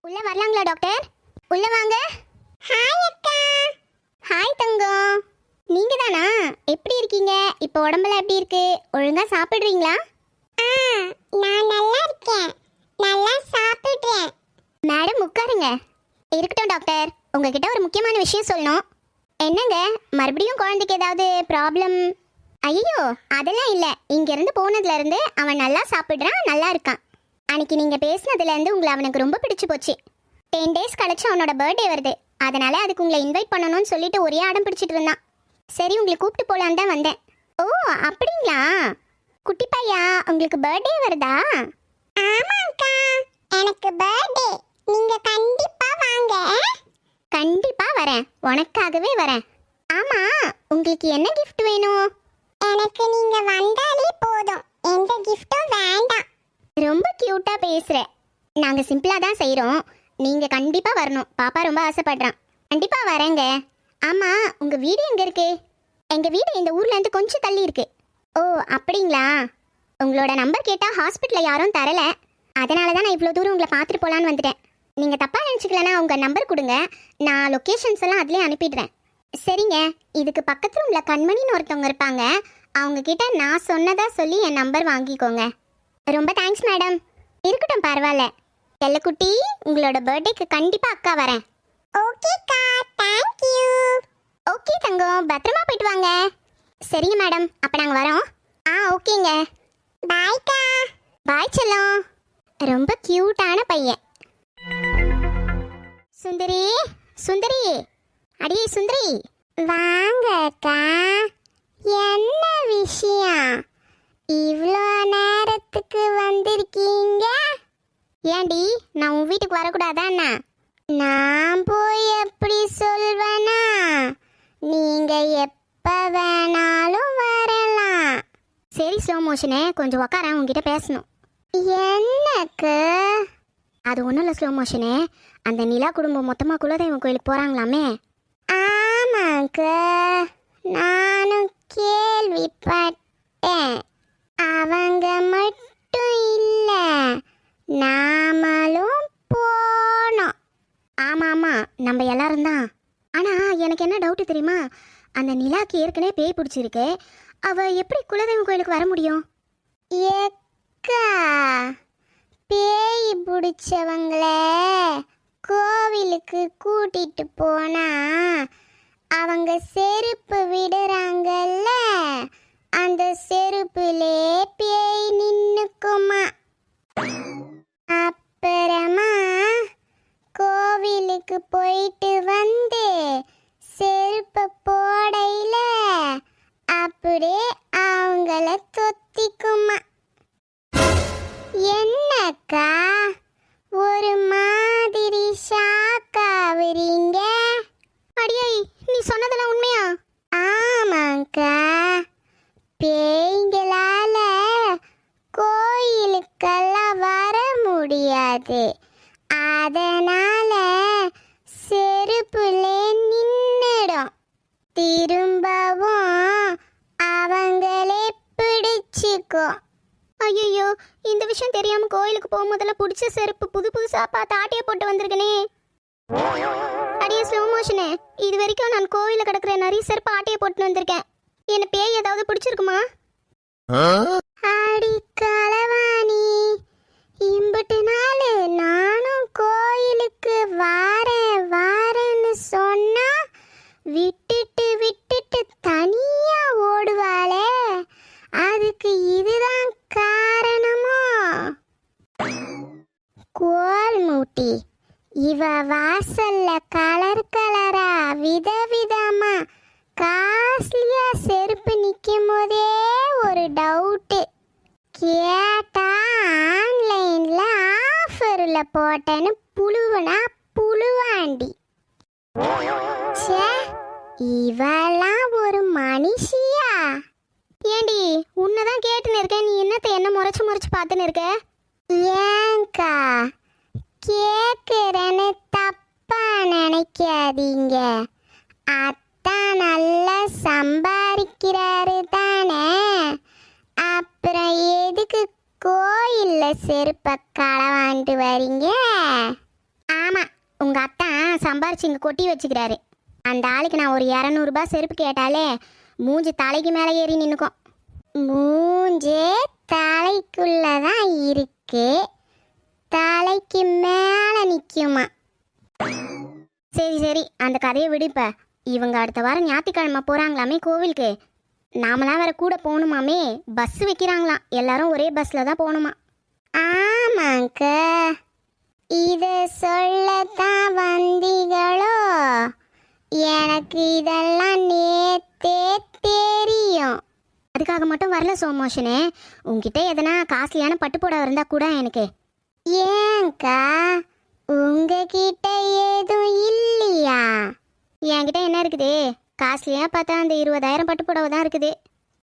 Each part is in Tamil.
உள்ள வரலாங்களா டாக்டர்? உள்ள வாங்க. ஹாய் அக்கா. ஹாய் தங்கம். நீங்க தானா? எப்படி இருக்கீங்க? இப்போ உடம்பெல்லாம் எப்படி இருக்கு? ஒழுங்கா சாப்பிடுறீங்களா? நான் நல்லா இருக்கேன், நல்லா சாப்பிடுறேன். மேடம் உட்காருங்க. இருக்கட்டும் டாக்டர், உங்ககிட்ட ஒரு முக்கியமான விஷயம் சொல்லணும். என்னங்க, மறுபடியும் குழந்தைக்கு ஏதாவது ப்ராப்ளம்? ஐயோ அதெல்லாம் இல்லை. இங்கேருந்து போனதுலேருந்து அவன் நல்லா சாப்பிட்றான், நல்லா இருக்கான். அன்னைக்கு நீங்கள் பேசினதுலேருந்து உங்களை அவனுக்கு ரொம்ப பிடிச்சி போச்சு. 10 days கழிச்சு அவனோட பர்த்டே வருது. அதனால அதுக்கு உங்களை இன்வைட் பண்ணணும்னு சொல்லிட்டு ஒரே அடம் பிடிச்சிட்டு இருந்தான். சரி உங்களை கூப்பிட்டு போகலான்னு தான் வந்தேன். ஓ அப்படிங்களா? குட்டி பையா, உங்களுக்கு பர்த்டே வருதா? ஆமாக்கா, எனக்கு பர்த்டே. நீங்க கண்டிப்பா வாங்க. கண்டிப்பா வரேன், உனக்காகவே வரேன். ஆமா, உங்களுக்கு என்ன கிஃப்ட் வேணும்? எனக்கு நீங்க வந்தாலே போதும், எந்த கிஃப்ட்டும் வேண்டாம். ரொம்ப கியூட்டா பேசுற. நாங்க சிம்பிளா தான் செய்றோம். நீங்க கண்டிப்பா வரணும். பாப்பா ரொம்ப ஆசைப்படுறான். கண்டிப்பா வரேங்க. ஆமா, உங்க வீடு எங்க இருக்கு? எங்க வீடு இந்த ஊர்ல இருந்து கொஞ்சம் தள்ளி இருக்கு. ஓ அப்படிங்களா? உங்களோட நம்பர் கேட்டா ஹாஸ்பிட்டல்ல யாரும் தரல. அதனால தான் நான் இவ்வளோ தூரம் உங்களை பார்த்துட்டு போலான்னு வந்துட்டேன். நீங்க தப்பா நினச்சிக்கலன்னா உங்க நம்பர் கொடுங்க, நான் லொக்கேஷன்ஸ் எல்லாம் அதுலேயே அனுப்பிடுறேன். சரிங்க. இதுக்கு பக்கத்தில் உள்ள கண்மணின்னு ஒருத்தவங்க இருப்பாங்க. அவங்க கிட்ட நான் சொன்னதா சொல்லி என் நம்பர் வாங்கிக்கோங்க. ரொம்ப தேங்க்ஸ் மேடம். இருக்கட்டும், பரவாயில்ல. செல்லக்குட்டி, உங்களோட பர்த்டேக்கு கண்டிப்பாக அக்கா வரேன். ஓகேக்கா, தேங்க் யூ. ஓகே தங்கம், பத்திரமா போயிட்டு வாங்க. சரிங்க மேடம், அப்போ நாங்கள் வரோம். ஓகேங்க. பாய்க்கா. பாய் செல்லம். ரொம்ப க்யூட்டான பையன். சுந்தரி, சுந்தரி, அடியே சுந்தரி. வாங்க அக்கா. என்ன விஷயம்? இவ்வளோ நேரத்துக்கு வந்திருக்கீங்க? ஏண்டி, நான் உன் வீட்டுக்கு வரக்கூடாதா என்ன? நான் போய் எப்படி சொல்வேனா? நீங்க எப்ப வேணாலும் வரலாம். சரி ஸ்லோ மோஷனே, கொஞ்சம் உக்காரேன், உங்ககிட்ட பேசணும். என்னக்கு? அது ஒன்றும் இல்லை ஸ்லோ மோஷனே. அந்த நிலா குடும்பம் மொத்தமாக குலதெய்வம் கோயிலுக்கு போகிறாங்களாமே. ஆமாங்க, நானும் கேள்விப்பட்டேன். அவங்க மட்டும் இல்லை, நாமளும் போனோம். ஆமாம் ஆமாம், நம்ம எல்லாரும் தான். ஆனால் எனக்கு என்ன டவுட்டு தெரியுமா? அந்த நிலாக்கு ஏற்கனவே பேய் பிடிச்சிருக்கு. அவள் எப்படி குலதெய்வம் கோயிலுக்கு வர முடியும்? ஏக்கா, பேய் பிடிச்சவங்கள கோவிலுக்கு கூட்டிட்டு போனா அவங்க செருப்பு விடுறாங்கல்ல, அந்த செருப்புலே பேய் நின்னுக்குமா. அப்புறமா கோவிலுக்கு போயிட்டு வந்து செருப்பை போடையில அப்படியே அவங்கள தொத்திக்குமா. என்னக்கா ஒரு மாதிரி ஷாக்காவறீங்க? அடியே, நீ சொன்னதெல்லாம் உண்மையா? ஆமாக்கா, பேய்களால கோயிலுக்கெல்லாம் வர முடியாது. அதனால செருப்புல நின்னுடும். திரும்பவும் அவங்களே பிடிச்சிக்கும். ஐயோ, இந்த விஷயம் தெரியாம கோயிலுக்கு போகும்போதெல்லாம் பிடிச்ச செருப்பு புது புதுசா பார்த்து ஆட்டையை போட்டு வந்திருக்கனே. அடியே ஸ்லோ மோஷனே, இது வரைக்கும் நான் கோயில கிடக்குற நிறைய செருப்பு ஆட்டையை போட்டு வந்திருக்கேன். என்ன பேய் ஏதாவது பிடிச்சிருக்குமா? அடி களவாணி, இம்புட்டு நாள் நானும் கோயிலுக்கு வாரேன் வாரேன்னு சொன்னா விட்டுட்டு விட்டுட்டு தனியா ஓடுவாளே, அதுக்கு இதுதான் காரணமோ? கோல் மூட்டி, இவ வாசல்ல கலர் கலரா விதவிதமா காஸ்ட்லியா செருப்பு நிற்கும் போதே ஒரு டவுட்டு. கேட்டா ஆன்லைன்ல ஆஃபர்ல போட்டேன்னு புழுவனா புழுவாண்டி. ச்சே, இவெல்லாம் ஒரு மனுஷியா? ஏண்டி, உன்னதான் கேட்டுன்னு இருக்கேன், நீ என்னத்தை என்ன முறைச்சு முறைச்சு பார்த்துன்னு இருக்க? ஏங்கா கேக்குறேன்னு தப்பா நினைக்காதீங்க. அத்தான் நல்லா சம்பாதிக்கிறாரு தானே, செருப்பை களவாண்டு வரீங்க? ஆமா, உங்க அத்தான் சம்பாரிச்சு இங்க கொட்டி வச்சுக்கிறாரு. அந்த ஆளுக்கு நான் ஒரு 200 செருப்பு கேட்டாலே மூஞ்சி தலைக்கு மேலே ஏறி நின்னுக்கும். மூஞ்சே தலைக்குள்ளதான் இருக்கு, தலைக்கு மேல நிக்குமா? சரி சரி, அந்த கதையை விடுப்ப. இவங்க அடுத்த வாரம் ஞாயிற்றுக்கிழமை போறாங்களாமே கோவிலுக்கு. நாமளாம் வேற கூட போகணுமாமே. பஸ் வைக்கிறாங்களாம், எல்லாரும் ஒரே பஸ்ல தான் போகணுமா. ஆமாங்க, இத சொல்லத்தான் வந்தீங்களோ? எனக்கு இதெல்லாம் நேத்தே தெரியும். அதுக்காக மட்டும் வரல சோமோஷனே. உங்ககிட்ட எதனா காஸ்ட்லியான பட்டு புடவை இருந்தா கூட எனக்கு. ஏங்கா, உங்ககிட்ட எதுவும் இல்லையா? என்கிட்ட என்ன இருக்குது? காஸ்ட்லியா பார்த்தா அந்த 20,000 பட்டு புடவை தான் இருக்குது.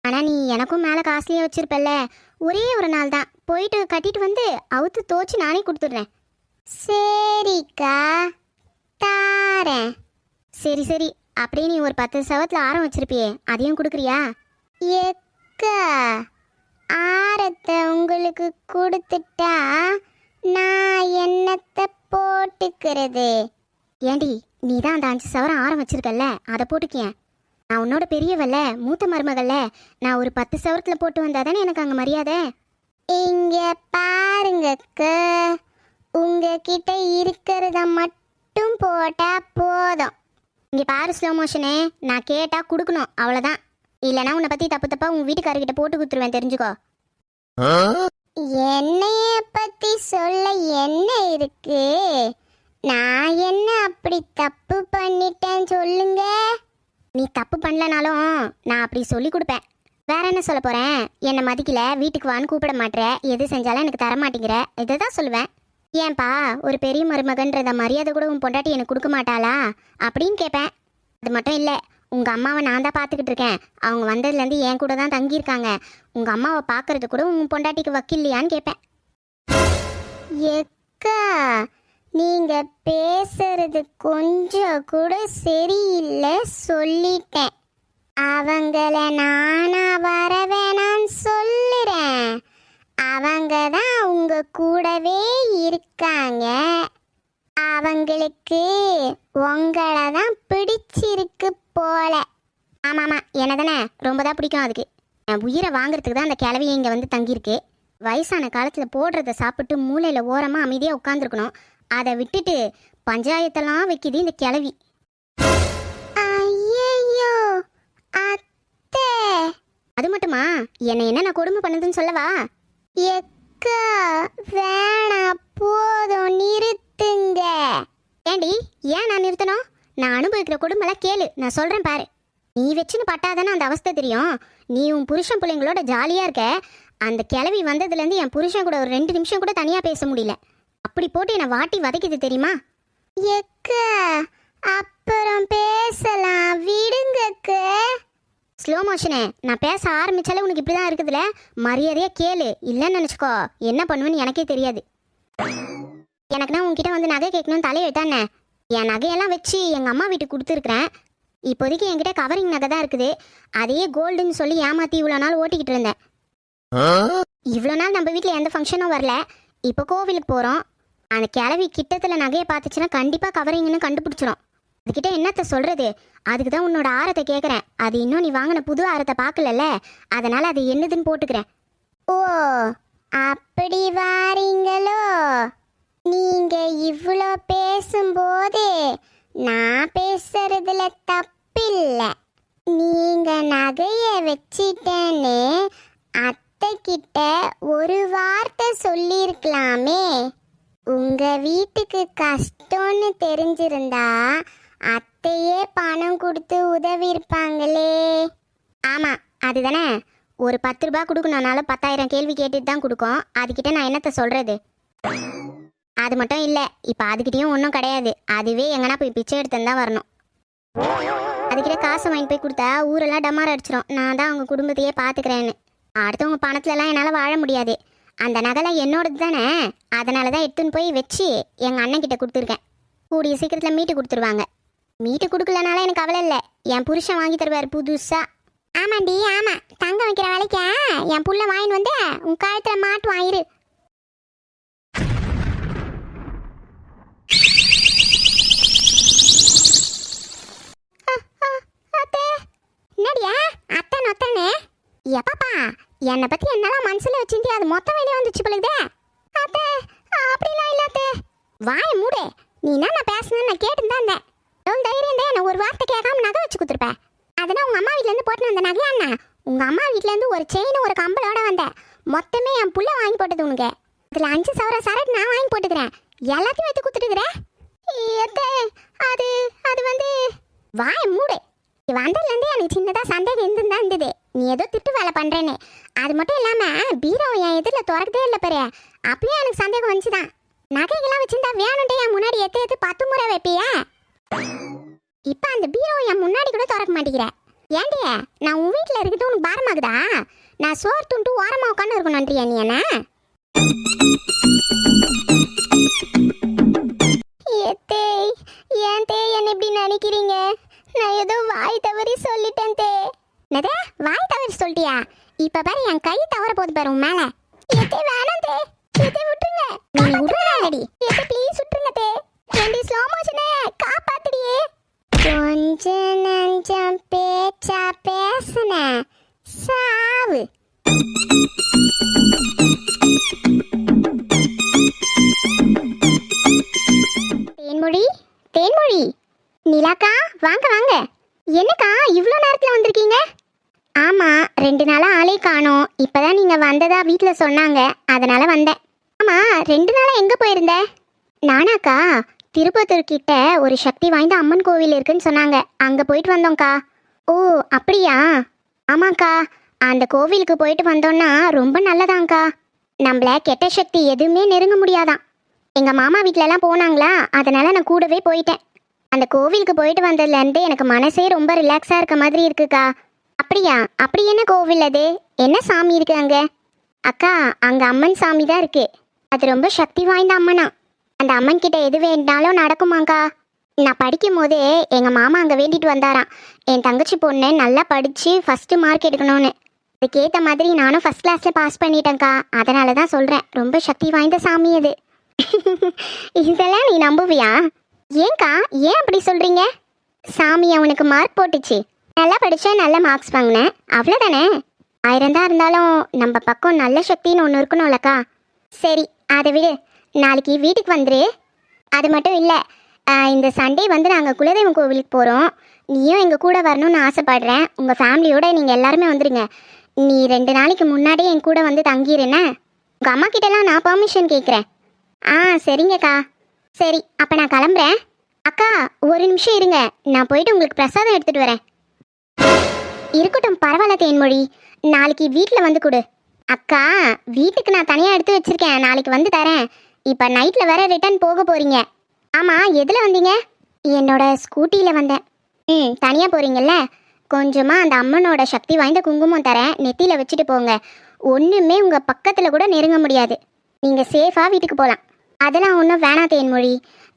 ஆனா நீ எனக்கும் மேல காஸ்ட்லியா வச்சிருப்பல்ல. ஒரே ஒரு நாள் தான் போயிட்டு கட்டிட்டு வந்து அவுத்து தோச்சு நானே கொடுத்துட்றேன். சரிக்கா, தாரேன். சரி சரி, அப்படியே நீ ஒரு 10 சவத்துல ஆரம் வச்சிருப்பியே, அதையும் கொடுக்குறியா? எக்கா, ஆரத்தை உங்களுக்கு கொடுத்துட்டா நான் என்னத்தை போட்டுக்கிறது? ஏண்டி, நீ தான் அந்த 5 சவரம் ஆரம் வச்சிருக்கல்ல, அதை போட்டுக்கியேன். நான் உன்னோட பெரியவல்ல, மூத்த மருமகள்ல. நான் ஒரு 10 சவரத்துல போட்டு வந்தாதானே எனக்கு அங்க மரியாதை. இங்க பாருங்கக்கா, உங்ககிட்ட இருக்கிறத மட்டும் போட்டா போதும். இங்க பாரு ஸ்லோ மோஷனே, நான் கேட்டா கொடுக்கணும், அவ்வளவுதான். இல்லைன்னா உன்னை பத்தி தப்பு தப்பா உங்க வீட்டுக்காரர்கிட்ட போட்டு கொடுத்துருவேன், தெரிஞ்சுக்கோ. என்னைய பத்தி சொல்ல என்ன இருக்கு? நான் என்ன அப்படி தப்பு பண்ணிட்டேன் சொல்லுங்க? நீ தப்பு பண்ணலனாலும் நான் அப்படி சொல்லி கொடுப்பேன். வேற என்ன சொல்ல போறேன்? என்னை மதிக்கல, வீட்டுக்கு வான்னு கூப்பிட மாட்டேற, எது செஞ்சாலும் எனக்கு தர மாட்டேங்கிற, இதை தான் சொல்லுவேன். ஏன்பா ஒரு பெரிய மருமகன்றத மரியாதை கூட உன் பொண்டாட்டி எனக்கு கொடுக்க மாட்டாளா அப்படின்னு கேட்பேன். அது மட்டும் இல்லை, உங்க அம்மாவை நான் தான் பார்த்துக்கிட்டு இருக்கேன். அவங்க வந்ததுலேருந்து என் கூட தான் தங்கியிருக்காங்க. உங்க அம்மாவை பார்க்கறது கூட உன் பொண்டாட்டிக்கு வக்கில்லையான்னு கேட்பேன். எக்கா, நீங்க பேசுறது கொஞ்சம் கூட சரியில்லை, சொல்லிட்டேன். அவங்கள நானா வர வேணான்னு சொல்லுறேன். அவங்க தான் உங்க கூடவே இருக்காங்க. அவங்களுக்கு உங்களை தான் பிடிச்சிருக்கு போல. ஆமாம்மா, என்ன தானே ரொம்ப தான் பிடிக்கும். அதுக்கு என் உயிரை வாங்குறதுக்கு தான் அந்த கிளவி இங்கே வந்து தங்கியிருக்கு. வயசான காலத்தில் போடுறத சாப்பிட்டு மூளையில் ஓரமாக அமைதியாக உட்காந்துருக்கணும். அதை விட்டுட்டு பஞ்சாயத்தெல்லாம் வைக்கிது இந்த கிளவி. ஐயோ அத்தை, அது மட்டுமா என்னை என்ன நான் கொடுமை பண்ணுதுன்னு சொல்லவா? எக்கா வேணா, போதும், நிறுத்துங்க. ஏண்டி, ஏன் நான் நிறுத்தணும்? நான் அனுபவிக்கிற கொடுமைலாம் கேளு, நான் சொல்கிறேன் பாரு. நீ வச்சுன்னு பட்டாதானே அந்த அவஸ்தை தெரியும். நீ உன் புருஷன் பிள்ளைங்களோட ஜாலியாக இருக்க. அந்த கிளவி வந்ததுலேருந்து என் புருஷன் கூட ஒரு 2 நிமிஷம் கூட தனியாக பேச முடியல. அப்படி போட்டு என்னை வாட்டி வதைக்குது தெரியுமா? எக்கா, அப்புறம் பேசலாம், விடுங்கக்கு. ஸ்லோ மோஷனே, நான் பேச ஆரம்பிச்சாலே உனக்கு இப்படி தான் இருக்குதுல்ல. மரியாதையாக கேளு, இல்லைன்னு நினச்சிக்கோ என்ன பண்ணுவேன்னு எனக்கே தெரியாது. எனக்குன்னா உன்கிட்ட வந்து நகை கேட்கணும்னு தலையெழுத்தானே. என் நகையெல்லாம் வச்சு எங்கள் அம்மா வீட்டுக்கு கொடுத்துருக்குறேன். இப்போதைக்கு என்கிட்ட கவரிங் நகை தான் இருக்குது. அதையே கோல்டுன்னு சொல்லி ஏமாற்றி இவ்வளோ நாள் ஓட்டிக்கிட்டு இருந்தேன். இவ்வளோ நாள் நம்ம வீட்டில் எந்த ஃபங்க்ஷனும் வரல. இப்போ கோவிலுக்கு போகிறோம். அந்த கிளவி கிட்டத்தில் நகையை பார்த்துச்சுன்னா கண்டிப்பாக கவரிங்னு கண்டுபிடிச்சிரும். அதுக்கிட்ட என்னத்தை சொல்கிறது? அதுக்கு தான் உன்னோட ஆரத்தை கேட்குறேன். அது இன்னும் நீ வாங்கின புது ஆரத்தை பார்க்கலல்ல, அதனால் அது என்னதுன்னு போட்டுக்கிறேன். ஓ, அப்படி வாரீங்களோ? நீங்க இவ்வளோ பேசும்போது நான் பேசுறதுல தப்பில்லை. நீங்க நகைய வச்சிட்டேன்னு அத்தை கிட்ட ஒரு வார்த்தை சொல்லியிருக்கலாமே. உங்க வீட்டுக்கு கஷ்டம்னு தெரிஞ்சிருந்தா அத்தையே பணம் கொடுத்து உதவி இருப்பாங்களே. ஆமாம், அதுதானே. ஒரு 10 ரூபா கொடுக்கணுன்னாலும் 10,000 கேள்வி கேட்டுட்டு தான் கொடுக்கும். அதுக்கிட்ட நான் என்னத்தை சொல்கிறது? அது மட்டும் இல்லை, இப்போ அதுக்கிட்டையும் ஒன்றும் கிடையாது. அதுவே எங்கன்னா போய் பிச்சை எடுத்துன்னு தான் வரணும். அதுக்கிட்ட காசை வாங்கி போய் கொடுத்தா ஊரெல்லாம் டமார் அடிச்சிடும். நான் தான் அவங்க குடும்பத்தையே பார்த்துக்கிறேன்னு. அடுத்தவங்க பணத்துலலாம் என்னால் வாழ முடியாது. அந்த நகைலாம் என்னோடது தானே. அதனால தான் எடுத்துன்னு போய் வச்சு எங்கள் அண்ணன் கிட்ட கொடுத்துருக்கேன். கூடிய சீக்கிரத்தில் மீட்டு கொடுத்துருவாங்க. மீட்டு கொடுக்கலனால எனக்கு கவலை இல்லை. என் புருஷன் வாங்கி தருவார் புதுசா. ஆமாண்டி, ஆமாம், தங்க வைக்கிற வேலைக்கா என் புள்ள வாங்கின்னு வந்து உன் கழுத்தில் மாட்டு வாங்கிரு. என்னடியா அத்தை நொத்தனே எப்பப்பா என்னை பத்தி என்னெல்லாம் மனசுல வச்சிருந்தே அது மொத்தம் வெளியே வந்துச்சு பொழுதே அத்தை அப்படிலாம் இல்ல அத்தை வாய மூடு நீ என்ன பேசணும்னு நான் கேட்டுதான் இருந்தேன் எவ்வளவு தைரியம் தான் என்ன ஒரு வார்த்தை கேட்காம நகை வச்சு கொடுத்துருப்பேன் அதெல்லாம் உங்க அம்மா வீட்ல இருந்து போட்டு வந்த நகையா அண்ணா உங்க அம்மா வீட்ல இருந்து ஒரு செயின் ஒரு கம்பளோட வந்தேன் மொத்தமே என் புள்ள வாங்கி போட்டது உனக்கு அதுல 5 சவர சரக்கு நான் வாங்கி போட்டுக்கிறேன் எல்லாத்தையும் வைத்து கொடுத்துட்டுக்கிறேன் அது அது வந்து வாய மூடு வந்ததுலேருந்து எனக்கு சின்னதா சந்தேகம் இருந்துதான் இருந்தது நீ ஏதோ திட்டு வேலை பண்றேன்னு அது மட்டும் இல்லாம பீரோ என் எதிரில் திறக்கதே இல்லை பாரு அப்பயே எனக்கு சந்தேகம் வந்துச்சுதான் நகைகள்லாம் வச்சிருந்தா வேணும்ட்டே என் முன்னாடி எத்து 10 முறை வைப்பிய இப்ப அந்த பீரோ என் முன்னாடி கூட திறக்க மாட்டேங்கிற ஏண்டிய நான் உன் வீட்டில் இருக்கிறது உனக்கு பாரமாகுதா நான் சோறு துண்டு ஓரமா உட்காந்து இருக்கணும்ன்றியா நீ என்ன ஏன் தே என்ன இப்படி நினைக்கிறீங்க நான் ஏதோ வாய் தவறி சொல்லிட்டேன் தே என்னதே வாய் தவறி சொல்லிட்டியா இப்ப பாரு என் கை தவற போது பாரு உன் மேல ஏத்தே வேணாம் தே ஏத்தே விட்டுருங்க நீ விடுறாடி ஏத்தே ப்ளீஸ் விட்டுருங்க தே ரெண்டு ஸ்லோ மோஷனே காப்பாத்துடியே கொஞ்ச நஞ்சம் பேச்சா பேசுன சாவு தேன்மொழி தேன்மொழி நிலாக்கா வாங்க வாங்க என்னக்கா இவ்வளோ நேரத்தில் வந்திருக்கீங்க ஆமாம் 2 நாளாக ஆளே காணோம் இப்போதான் நீங்கள் வந்ததா வீட்டில் சொன்னாங்க அதனால வந்தேன் ஆமாம் 2 நாளாக எங்கே போயிருந்த நானாக்கா திருப்பத்தூர் கிட்ட ஒரு சக்தி வாய்ந்த அம்மன் கோவில் இருக்குன்னு சொன்னாங்க அங்கே போயிட்டு வந்தோம்க்கா ஓ அப்படியா ஆமாக்கா அந்த கோவிலுக்கு போயிட்டு வந்தோன்னா ரொம்ப நல்லதாங்க்கா நம்மள கெட்ட சக்தி எதுவுமே நெருங்க முடியாதான் எங்கள் மாமா வீட்டிலலாம் போனாங்களா அதனால நான் கூடவே போயிட்டேன் அந்த கோவிலுக்கு போயிட்டு வந்ததுலேருந்து எனக்கு மனசே ரொம்ப ரிலாக்ஸாக இருக்க மாதிரி இருக்குக்கா அப்படியா அப்படி என்ன கோவில் அது என்ன சாமி இருக்கு அங்கே அக்கா அங்கே அம்மன் சாமி தான் இருக்கு அது ரொம்ப சக்தி வாய்ந்த அம்மனா அந்த அம்மன் கிட்ட எது வேண்டாலும் நடக்குமாக்கா நான் படிக்கும் போதே எங்கள் மாமா அங்கே வேண்டிட்டு வந்தாராம் என் தங்கச்சி பொண்ணு நல்லா படித்து ஃபஸ்ட்டு மார்க் எடுக்கணும்னு அதுக்கேற்ற மாதிரி நானும் ஃபஸ்ட் கிளாஸில் பாஸ் பண்ணிட்டேன்க்கா அதனால தான் சொல்கிறேன் ரொம்ப சக்தி வாய்ந்த சாமி அது இதெல்லாம் நீ நம்புவியா ஏன்க்கா ஏன் அப்படி சொல்கிறீங்க சாமி அவனுக்கு மார்க் போட்டுச்சு நல்லா படித்தா நல்ல மார்க்ஸ் வாங்கினேன் அவ்வளோதானே 1000 தான் இருந்தாலும் நம்ம பக்கம் நல்ல சக்தின்னு ஒன்று இருக்கணும்லக்கா சரி அதை விடு நாளைக்கு வீட்டுக்கு வந்துரு அது மட்டும் இல்லை இந்த சண்டே வந்து நாங்கள் குலதெய்வம் கோவிலுக்கு போகிறோம் நீயும் எங்கள் கூட வரணும்னு ஆசைப்படுறேன் உங்கள் ஃபேமிலியோடு நீங்கள் எல்லாருமே வந்துடுங்க நீ 2 நாளைக்கு முன்னாடியே என் கூட வந்து தங்கிடுறேன்னு உங்கள் அம்மா கிட்டலாம் நான் பெர்மிஷன் கேட்குறேன் சரிங்கக்கா சரி அப்போ நான் கிளம்புறேன் அக்கா ஒரு நிமிஷம் இருங்க நான் போயிட்டு உங்களுக்கு பிரசாதம் எடுத்துகிட்டு வரேன் இருக்கட்டும் பரவாயில்ல தேன்மொழி நாளைக்கு வீட்டில் வந்து கொடு அக்கா வீட்டுக்கு நான் தனியாக எடுத்து வச்சுருக்கேன் நாளைக்கு வந்து தரேன் இப்போ நைட்டில் வேற ரிட்டர்ன் போக போகிறீங்க ஆமாம் எதில் வந்தீங்க என்னோட ஸ்கூட்டியில் வந்தேன் தனியாக போகிறீங்கல்ல கொஞ்சமாக அந்த அம்மனோட சக்தி வாய்ந்த குங்குமம் தரேன் நெத்தியில் வச்சுட்டு போங்க ஒன்றுமே உங்கள் பக்கத்தில் கூட நெருங்க முடியாது நீங்கள் சேஃபாக வீட்டுக்கு போகலாம் அதெல்லாம் ஒன்றும் வேணாம் தேன்மொழி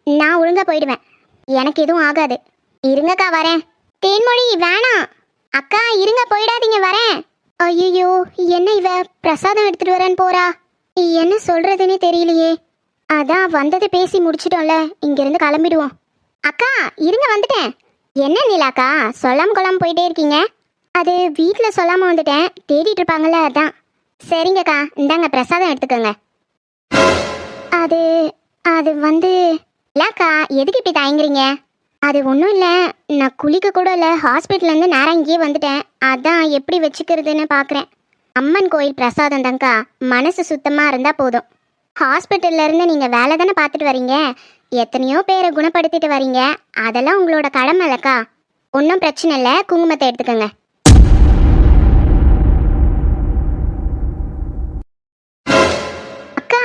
நான் ஒழுங்காக போயிடுவேன் எனக்கு எதுவும் ஆகாது இருங்கக்கா வரேன் தேன்மொழி வேணாம் அக்கா இருங்க போயிடாதீங்க வரேன் ஐயோ என்ன இவ பிரசாதம் எடுத்துகிட்டு வரேன்னு போறா என்ன சொல்கிறதுன்னே தெரியலையே அதான் வந்ததை பேசி முடிச்சிட்டோம்ல இங்கேருந்து கிளம்பிடுவோம் அக்கா இருங்க வந்துட்டேன் என்ன நிலாக்கா சொல்லாமல் கொள்ளாமல் போயிட்டே இருக்கீங்க அது வீட்டில் சொல்லாமல் வந்துட்டேன் தேடிட்டு இருப்பாங்கல்ல அதான் சரிங்கக்கா இந்தாங்க பிரசாதம் எடுத்துக்கோங்க அது அது வந்து இல்லக்கா எதுக்கு இப்படி தயங்குறீங்க அது ஒன்றும் இல்லை நான் குளிக்க கூட இல்லை ஹாஸ்பிட்டல்லேருந்து நேரம் இங்கேயே வந்துட்டேன் அதான் எப்படி வச்சுக்கிறதுன்னு பார்க்குறேன் அம்மன் கோயில் பிரசாதம் தாங்க்கா மனசு சுத்தமாக இருந்தால் போதும் ஹாஸ்பிட்டல்லேருந்து நீங்கள் வேலை தானே பார்த்துட்டு வரீங்க எத்தனையோ பேரை குணப்படுத்திட்டு வரீங்க அதெல்லாம் உங்களோட கடமை இல்லைக்கா ஒன்றும் பிரச்சனை இல்லை குங்குமத்தை எடுத்துக்கோங்க அக்கா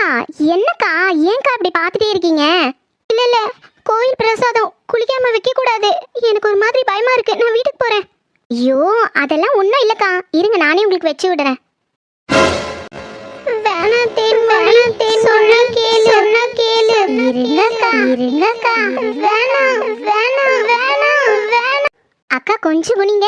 என்னக்கா ஏன்க்கா அப்படி பார்த்துட்டே இருக்கீங்க இல்லை இல்லை கோயில் பிரசாதம் குளிக்காம வைக்க கூடாது எனக்கு ஒரு மாதிரி பயமா இருக்கு நான் வீட்டுக்கு போறேன் ஐயோ அதெல்லாம் ஒன்றும் இல்லைக்கா இருங்க நானே உங்களுக்கு வச்சு விடுறேன் அக்கா கொஞ்சம் குனிங்க